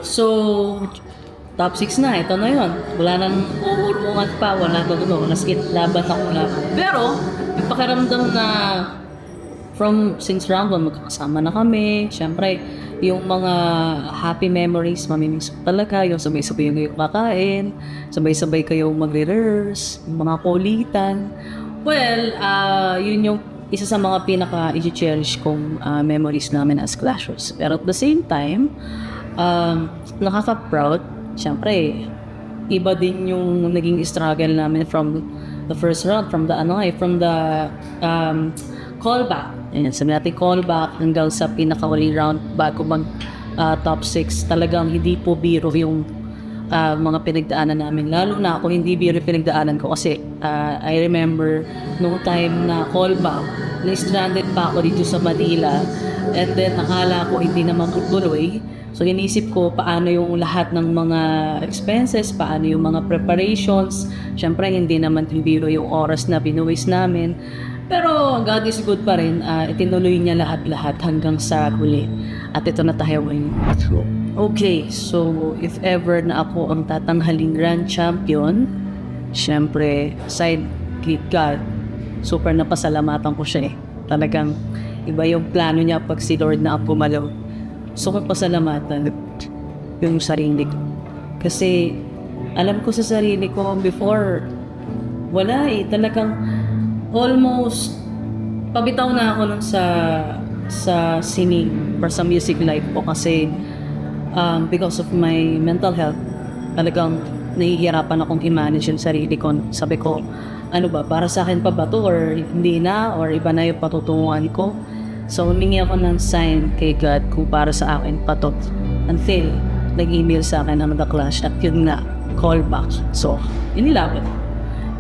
So, top 6 na, ito na yun. Wala nang uurungan pa, wala to doon. Naskit, laban ako na. Pero, yung pakiramdam na since round 1, magkakasama na kami. Siyempre, yung mga happy memories, mamimiss ko talaga. Yung sabay-sabay yung kakain, sabay-sabay kayong magre-rehearse, yung mga kulitan. Well, yun yung isa sa mga pinaka-i-cherish kong memories namin as Clashers. Pero at the same time, nakaka-proud. Siyempre, iba din yung naging struggle namin from the first round, from the callback. Ayan, sabi natin callback hanggang sa pinaka-wali round bago mag top 6. Talagang hindi po biro yung mga pinagdaanan namin. Lalo na ako, hindi biro pinagdaanan ko kasi I remember nung time na callback, na-stranded pa ako dito sa Manila and then akala ko hindi na magtutuloy. So inisip ko paano yung lahat ng mga expenses, paano yung mga preparations. Siyempre hindi naman biro yung oras na binuwis namin. Pero God is good pa rin. Itinuloy niya lahat-lahat hanggang sa huli. At ito na tayo ngayon. Okay, so if ever na ako ang tatanghaling grand champion, syempre, aside kay God, super napasalamatan ko siya eh. Talagang iba yung plano niya pag si Lord na ang pumalaw. So, pasalamatan yung sarili ko. Kasi, alam ko sa sarili ko before, wala eh. Talagang almost pabitaw na ako nun sa singing or sa music life ko kasi because of my mental health, talagang nahihirapan akong i-manage yung sarili ko. Sabi ko, ano ba, para sa akin pa ba to or hindi na or iba na yung patutunguhan ko. So, humingi ako ng sign kay God kung para sa akin pa to. Until, nag-email sa akin ang The Clash at yun nga, callback. So, inilabot.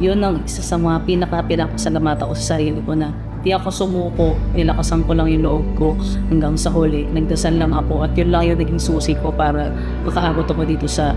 Yun ang isa sa mga pinakasalamatan ko sa sarili ko na di ako sumuko, nilakasan ko lang yung loob ko hanggang sa huli. Nagdasal lang ako at yun lang yung naging susi ko para makaabot ako dito sa